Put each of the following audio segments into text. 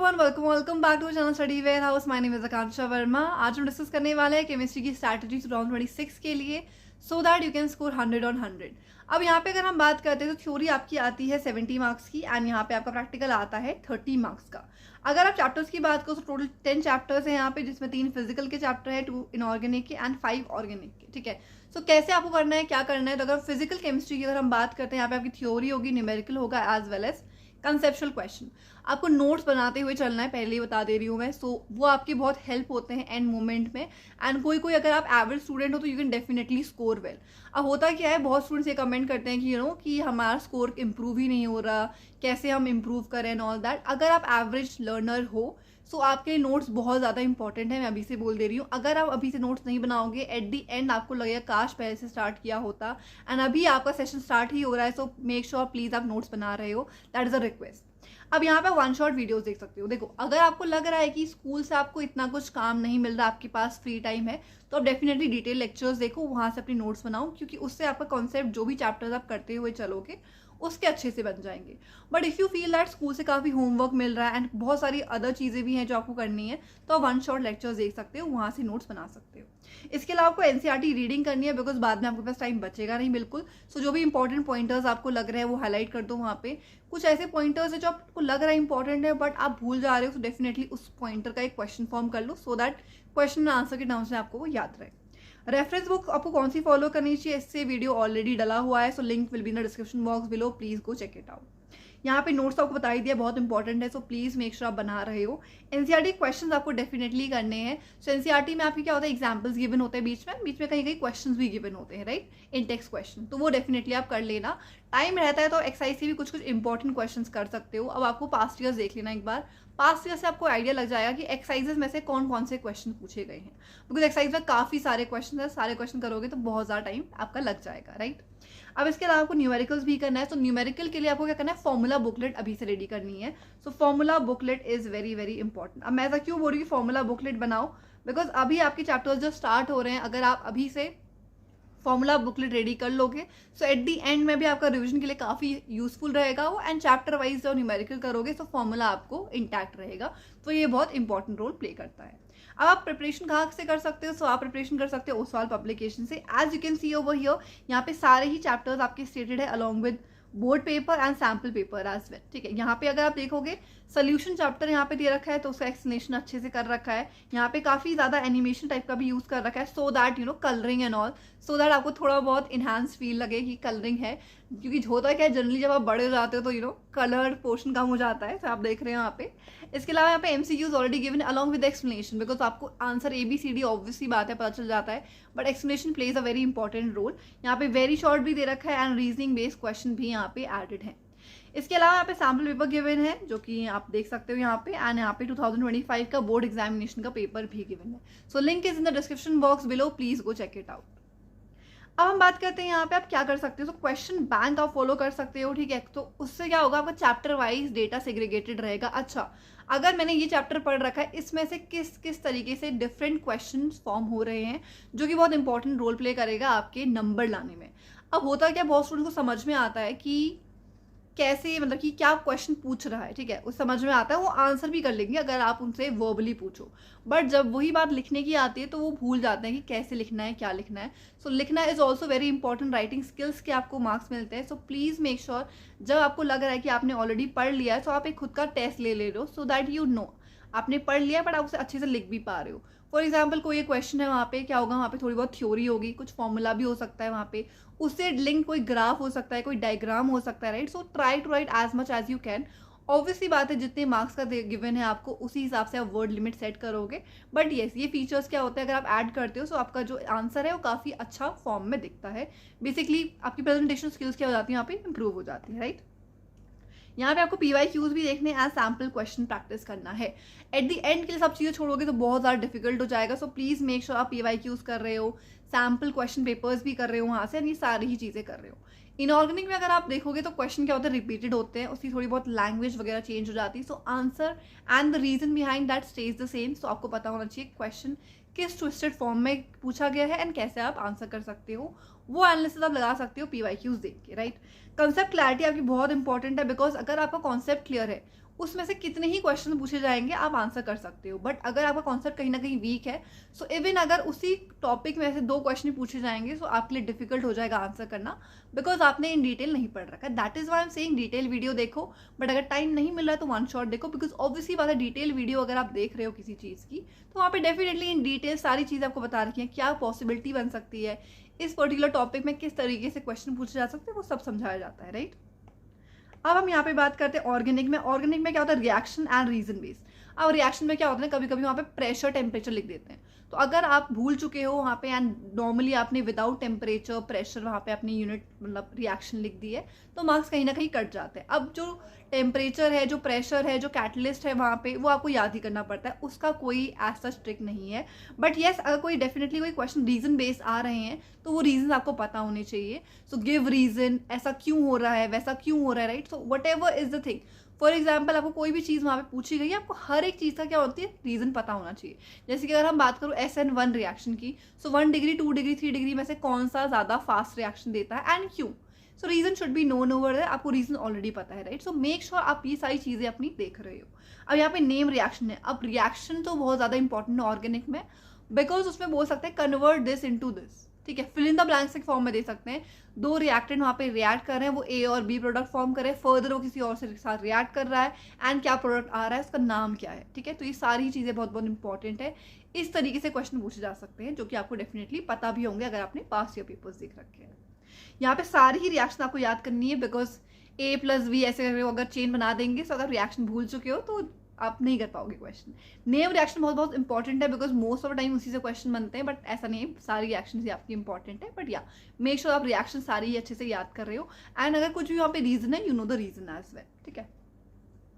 Everyone, welcome back to channel study warehouse. My name is Akanksha Verma. आज हम discuss करने वाले हैं केमिस्ट्री की स्ट्रैटेजी 2026 के लिए, so that you can score 100 on 100। अब यहाँ पे अगर हम बात करते हैं तो थ्योरी आपकी आती है 70 मार्क्स की एंड यहाँ पे आपका प्रैक्टिकल आता है 30 मार्क्स का। अगर आप चैप्टर्स की बात करो तो टोटल 10 चैप्टर्स हैं यहाँ पे, जिसमें 3 फिजिकल के चैप्टर है, 2 इनऑर्गेनिक के एंड 5 ऑर्गेनिक के। ठीक है, सो कैसे आपको करना है, क्या करना है। तो अगर फिजिकल केमिस्ट्री की अगर हम बात करते हैं, यहाँ पे आपकी थ्योरी होगी, न्यूमेरिकल होगा as well as conceptual question. आपको नोट्स बनाते हुए चलना है, पहले ही बता दे रही हूँ मैं। सो वो आपकी बहुत हेल्प होते हैं एंड मोमेंट में। एंड कोई अगर आप एवरेज स्टूडेंट हो तो you can definitely score well. अब होता क्या है, बहुत स्टूडेंट्स ये कमेंट करते हैं कि कि हमारा स्कोर इम्प्रूव ही नहीं हो रहा, कैसे हम इम्प्रूव करें एंड ऑल दैट। अगर आप एवरेज लर्नर हो सो आपके लिए नोट्स बहुत ज़्यादा इंपॉर्टेंट है, मैं अभी से बोल दे रही हूँ। अगर आप अभी से नोट्स नहीं बनाओगे, एट दी एंड आपको लगेगा काश पहले से स्टार्ट किया होता। एंड अभी आपका सेशन स्टार्ट ही हो रहा है, सो मेक श्योर प्लीज़ आप नोट्स बना रहे हो, दैट इज़ अ रिक्वेस्ट। अब यहाँ पे वन शॉट वीडियोस देख सकते हो। देखो, अगर आपको लग रहा है कि स्कूल से आपको इतना कुछ काम नहीं मिल रहा, आपके पास फ्री टाइम है, तो आप डेफिनेटली डिटेल लेक्चर्स देखो, वहाँ से अपनी नोट्स बनाओ, क्योंकि उससे आपका कॉन्सेप्ट जो भी चैप्टर्स आप करते हुए चलोगे उसके अच्छे से बन जाएंगे। But if you feel that school से काफ़ी होमवर्क मिल रहा है एंड बहुत सारी अदर चीज़ें भी हैं जो आपको करनी है, तो आप वन शॉट लेक्चर्स देख सकते हो, वहाँ से नोट्स बना सकते हो। इसके अलावा आपको एनसीईआरटी रीडिंग करनी है, बिकॉज बाद में आपके पास टाइम बचेगा नहीं बिल्कुल। सो जो भी इंपॉर्टेंट पॉइंटर्स आपको लग रहे हैं वो हाईलाइट कर दो वहाँ पे। कुछ ऐसे पॉइंटर्स है जो आपको लग रहा है इंपॉर्टेंट है बट आप भूल जा रहे हो, तो डेफिनेटली उस पॉइंटर का एक क्वेश्चन फॉर्म कर लो, सो दैट क्वेश्चन आंसर के टर्म्स में आपको वो याद रहे। रेफरेंस बुक आपको कौन सी फॉलो करनी चाहिए, इससे वीडियो ऑलरेडी डला हुआ है, so link will be in the description box below, please go check it out. यहाँ पे नोट्स आपको बता ही दिया, बहुत इंपॉर्टेंट है, सो प्लीज मेक श्योर आप बना रहे हो। एनसीईआरटी क्वेश्चंस आपको डेफिनेटली करने हैं। सो एनसीईआरटी में आपके क्या होता है, एग्जांपल्स गिवन होते हैं, बीच में कहीं कहीं क्वेश्चंस भी गिवन होते हैं, राइट, इन टेक्स्ट क्वेश्चन, तो वो डेफिनेटली आप कर लेना। टाइम रहता है तो एक्सरसाइज से भी कुछ इंपॉर्टेंट क्वेश्चंस कर सकते हो। अब आपको पास्ट ईयर्स देख लेना एक बार, पास्ट ईयर से आपको आइडिया लग जाएगा कि एक्सरसाइजेस में से कौन कौन से क्वेश्चन पूछे गए हैं, बिकॉज एक्सरसाइज में काफ़ी सारे क्वेश्चन है, सारे क्वेश्चन करोगे तो बहुत ज़्यादा टाइम आपका लग जाएगा, राइट। अब इसके अलावा आपको न्यूमेरिकल्स भी करना है, तो न्यूमेरिकल के लिए आपको क्या करना है, फॉर्मूला बुकलेट अभी से रेडी करनी है। So formula booklet is very very important. अब मैं ऐसा क्यों बोल रही हूँ फॉर्मूला बुकलेट बनाओ, बिकॉज अभी आपके चैप्टर्स जो स्टार्ट हो रहे हैं, अगर आप अभी से फॉर्मूला बुकलेट रेडी कर लोगे सो एट दी एंड में भी आपका रिवीजन के लिए काफ़ी यूजफुल रहेगा वो। एंड चैप्टर वाइज जो न्यूमेरिकल करोगे तो फॉर्मूला आपको इंटैक्ट रहेगा, तो ये बहुत इंपॉर्टेंट रोल प्ले करता है। अब आप प्रिपरेशन कहाँ से कर सकते हो, सो आप प्रिपरेशन कर सकते हो ओसवाल पब्लिकेशन से। As you can see over here, यहाँ पे सारे ही चैप्टर्स आपके स्टेटेड है along with board paper and sample paper as well. ठीक है, यहाँ पे अगर आप देखोगे सोल्यूशन चैप्टर यहाँ पे दे रखा है, तो उसका एक्सप्लेनेशन अच्छे से कर रखा है। यहाँ पे काफ़ी ज़्यादा एनिमेशन टाइप का भी यूज़ कर रखा है, so that colouring and all, so that आपको थोड़ा बहुत इन्हांस फील लगे कि कलरिंग है। क्योंकि होता क्या है, जनरली जब आप बड़े हो जाते हो तो कलर पोर्शन कम हो जाता है, तो आप देख रहे हो यहाँ पे। इसके अलावा यहाँ पे MCQs already given along with explanation, because आपको आंसर ABCD ऑब्वियसली बात है पता चल जाता है, but explanation plays a very important role. यहाँ पे वेरी शॉर्ट भी दे रखा है एंड रीजनिंग बेस्ड क्वेश्चन भी यहाँ पे एडेड है। इसके अलावा यहाँ पे सैम्पल पेपर गिवन है, जो कि आप देख सकते हो यहाँ पे, एंड यहाँ पे 2025 का बोर्ड एग्जामिनेशन का पेपर भी गिवन है। So link is in the description box below, please go check it out. अब हम बात करते हैं यहाँ पे आप क्या कर सकते हो, तो क्वेश्चन बैंक आप फॉलो कर सकते हो। ठीक है, तो उससे क्या होगा, आपका चैप्टर वाइज डेटा सेग्रीगेटेड रहेगा। अच्छा, अगर मैंने ये चैप्टर पढ़ रखा है, इसमें से किस किस तरीके से डिफरेंट क्वेश्चन फॉर्म हो रहे हैं, जो कि बहुत इंपॉर्टेंट रोल प्ले करेगा आपके नंबर लाने में। अब होता क्या, बहुत स्टूडेंट को समझ में आता है कि कैसे, मतलब कि क्या क्वेश्चन पूछ रहा है, ठीक है, उस समझ में आता है, वो आंसर भी कर लेंगे अगर आप उनसे वर्बली पूछो। बट जब वही बात लिखने की आती है तो वो भूल जाते हैं कि कैसे लिखना है, क्या लिखना है। सो लिखना is also very important, writing skills के आपको मार्क्स मिलते हैं। सो प्लीज़ मेक श्योर जब आपको लग रहा है कि आपने ऑलरेडी पढ़ लिया है, तो आप एक खुद का टेस्ट ले रहे हो, सो दैट यू नो आपने पढ़ लिया बट आप उसे अच्छे से लिख भी पा रहे हो। फॉर एग्जाम्पल कोई एक क्वेश्चन है, वहाँ पे क्या होगा, वहाँ पे थोड़ी बहुत थ्योरी होगी, कुछ फॉर्मूला भी हो सकता है वहाँ पे, उससे लिंक कोई ग्राफ हो सकता है, कोई डायग्राम हो सकता है, right. So try to write as much as you can. Obviously बात है, जितने मार्क्स का गिवन है आपको उसी हिसाब से आप वर्ड लिमिट सेट करोगे। बट येस, ये फीचर्स क्या होते हैं, अगर आप ऐड करते हो तो आपका जो आंसर है वो काफ़ी अच्छा फॉर्म में दिखता है। बेसिकली आपकी प्रेजेंटेशन स्किल्स क्या हो जाती है, यहाँ पे इंप्रूव हो जाती है, राइट। यहाँ पे आपको PYQs भी देखने एज सैम्पल क्वेश्चन प्रैक्टिस करना है। एट द एंड के लिए सब चीज़ें छोड़ोगे तो बहुत ज़्यादा डिफिकल्ट हो जाएगा। सो प्लीज़ मेक श्योर आप PYQs कर रहे हो, सैम्पल क्वेश्चन पेपर्स भी कर रहे हो वहाँ से, ये सारी ही चीज़ें कर रहे हो। इनऑर्गेनिक में अगर आप देखोगे तो क्वेश्चन क्या होता है, रिपीटेड होते हैं, उसकी थोड़ी बहुत लैंग्वेज वगैरह चेंज हो जाती है। So answer and the reason behind that stays the same. So आपको पता होना चाहिए क्वेश्चन किस ट्विस्टेड फॉर्म में पूछा गया है एंड कैसे आप आंसर कर सकते हो, वो एनालिसिस आप लगा सकते हो PYQs देख के, राइट। कंसेप्ट क्लैरिटी आपकी बहुत इंपॉर्टेंट है, बिकॉज अगर आपका कॉन्सेप्ट क्लियर है उसमें से कितने ही क्वेश्चन पूछे जाएंगे आप आंसर कर सकते हो। बट अगर आपका कॉन्सेप्ट कहीं ना कहीं वीक है, सो इवन अगर उसी टॉपिक में से 2 क्वेश्चन पूछे जाएंगे, सो आपके लिए डिफिकल्ट हो जाएगा आंसर करना, बिकॉज आपने इन डिटेल नहीं पढ़ रखा है। That is why am saying detail video देखो, बट अगर टाइम नहीं मिल रहा है तो वन शॉट देखो, बिकॉज ऑब्वियसली बात है डिटेल वीडियो अगर आप देख रहे हो किसी चीज़ की, तो वहाँ पे डेफिनेटली इन डिटेल सारी चीज़ें आपको बता रखी है, क्या पॉसिबिलिटी बन सकती है, इस पर्टिकुलर टॉपिक में किस तरीके से क्वेश्चन पूछे जा सकते हैं, वो सब समझाया जाता है, राइट। अब हम यहाँ पे बात करते हैं ऑर्गेनिक में। ऑर्गेनिक में क्या होता है, रिएक्शन एंड रीजन बेस। अब रिएक्शन में क्या होता है, कभी कभी वहाँ पे प्रेशर टेम्परेचर लिख देते हैं, तो अगर आप भूल चुके हो वहाँ पे एंड नॉर्मली आपने विदाउट टेम्परेचर प्रेशर वहाँ पे अपनी यूनिट मतलब रिएक्शन लिख दी है, तो मार्क्स कहीं ना कहीं कट जाते हैं। अब जो टेम्परेचर है, जो प्रेशर है, जो कैटलिस्ट है वहाँ पे, वो आपको याद ही करना पड़ता है, उसका कोई एज सच ट्रिक नहीं है। बट येस, अगर कोई डेफिनेटली कोई क्वेश्चन रीजन बेस्ड आ रहे हैं तो वो रीजन आपको पता होने चाहिए। सो गिव रीजन, ऐसा क्यों हो रहा है, वैसा क्यों हो रहा है, right. So what ever is the thing, for example आपको कोई भी चीज़ वहाँ पे पूछी गई है, आपको हर एक चीज़ का क्या होती है, रीजन पता होना चाहिए। जैसे कि अगर हम बात करूँ SN1 रिएक्शन की, सो 1 डिग्री 2 डिग्री 3 डिग्री में से कौन सा ज़्यादा फास्ट रिएक्शन देता है एंड क्यों। So reason should be known over है, आपको रीजन ऑलरेडी पता है, राइट। सो मेक श्योर आप ये सारी चीज़ें अपनी देख रहे हो। अब यहाँ पे नेम रिएक्शन है। अब रिएक्शन तो बहुत ज़्यादा इंपॉर्टेंट है ऑर्गेनिक में, बिकॉज उसमें बोल सकते हैं कन्वर्ट दिस इनटू दिस, ठीक है। फिल इन द ब्लैंक्स एक फॉर्म में दे सकते हैं, 2 रिएक्टेंट वहाँ पे रिएक्ट कर रहे हैं, वो A और B प्रोडक्ट फॉर्म कर रहे हैं, फर्दर वो किसी और से साथ रिएक्ट कर रहा है एंड क्या प्रोडक्ट आ रहा है, उसका नाम क्या है, ठीक है। तो ये सारी चीज़ें बहुत बहुत इंपॉर्टेंट है। इस तरीके से क्वेश्चन पूछे जा सकते हैं, जो कि आपको डेफिनेटली पता भी होंगे अगर आपने पास ईयर पेपर्स देख रखे हैं। यहाँ पे सारी ही रिएक्शन आपको याद करनी है, बिकॉज A + B ऐसे करके अगर चेन बना देंगे, तो अगर रिएक्शन भूल चुके हो तो आप नहीं कर पाओगे क्वेश्चन। नेम रिएक्शन बहुत बहुत इंपॉर्टेंट है, because most of the time उसी से क्वेश्चन बनते हैं, बट ऐसा नहीं है, सारी रिएक्शन ही आपकी इंपॉर्टेंट है। बट या मेक श्योर आप रिएक्शन सारी ही अच्छे से याद कर रहे हो, एंड अगर कुछ भी वहाँ पे रीजन है, you know the reason as well, ठीक है।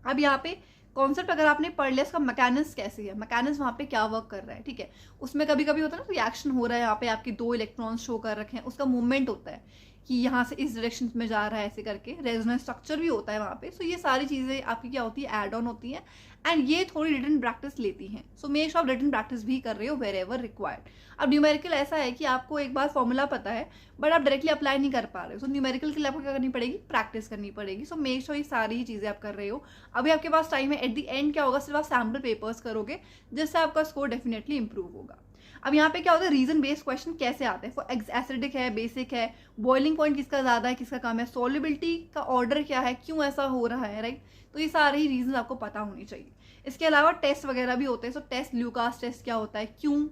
अब यहाँ पे कॉन्सेप्ट अगर आपने पढ़ लिया, इसका मैकेनिज्म कैसे है, मैकेनिज्म वहाँ पे क्या वर्क कर रहा है, ठीक है। उसमें कभी कभी होता है ना, रिएक्शन हो रहा है, यहाँ पे आपके 2 इलेक्ट्रॉन्स शो कर रखे हैं, उसका मूवमेंट होता है कि यहाँ से इस डायरेक्शन में जा रहा है, ऐसे करके रेजोनेंस स्ट्रक्चर भी होता है वहाँ पे। सो ये सारी चीज़ें आपकी क्या होती है, एड ऑन होती हैं, एंड ये थोड़ी रिटन प्रैक्टिस लेती हैं। सो मेक श्योर आप रिटन प्रैक्टिस भी कर रहे हो वेर एवर रिक्वायर्ड। अब न्यूमेरिकल ऐसा है कि आपको एक बार फॉर्मूला पता है, बट आप डायरेक्टली अप्लाई नहीं कर पा रहे हो। सो न्यूमेरिकल के लिए आपको क्या करनी पड़ेगी, प्रैक्टिस करनी पड़ेगी। सो मेक श्योर ये सारी ही चीज़ें आप कर रहे हो। अभी आपके पास टाइम है, एट द एंड क्या होगा, सिर्फ आप सैम्पल पेपर्स करोगे, जिससे आपका स्कोर डेफिनेटली इंप्रूव होगा। अब यहाँ पे क्या होता है, रीजन बेस्ड क्वेश्चन कैसे आते हैं, फॉर एसिडिक है, बेसिक है, बॉइलिंग पॉइंट किसका ज़्यादा है, किसका कम है, सॉल्युबिलिटी का ऑर्डर क्या है, क्यों ऐसा हो रहा है, राइट। तो ये सारे ही रीजन आपको पता होनी चाहिए। इसके अलावा टेस्ट वगैरह भी होते हैं। सो टेस्ट, ल्यूकास टेस्ट क्या होता है, क्यों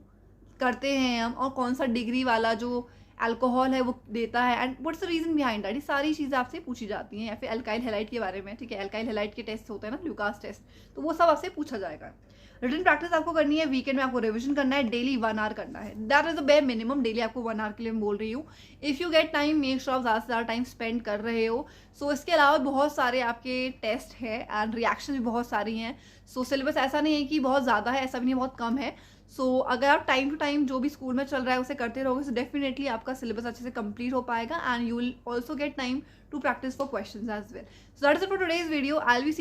करते हैं हम, और कौन सा डिग्री वाला जो अल्कोहल है वो देता है, and what's the reason behind that. ये सारी चीज़ें आपसे पूछी जाती हैं। या फिर अल्काइल हैलाइड के बारे में, ठीक है, अल्काइल हैलाइड के टेस्ट होते हैं ना, ल्यूकास टेस्ट, तो वो सब आपसे पूछा जाएगा। रिटन प्रैक्टिस आपको करनी है, वीकेंड में आपको रिवीजन करना है, डेली 1 आवर करना है। That is the bare minimum, daily आपको 1 आवर के लिए मैं बोल रही हूँ। If you get time, make sure आप ज़्यादा से ज़्यादा टाइम स्पेंड कर रहे हो। सो इसके अलावा बहुत सारे आपके टेस्ट है एंड रिएक्शन भी बहुत सारी हैं। सो सिलेबस ऐसा नहीं है कि बहुत ज़्यादा है, ऐसा भी नहीं बहुत कम है। सो अगर आप टाइम टू टाइम जो भी स्कूल में चल रहा है उसे करते रहोगे, सो डेफिनेटली आपका सिलेबस अच्छे से कंप्लीट हो पाएगा, and you will also get time to practice for questions as well. So that is it for today's video. I will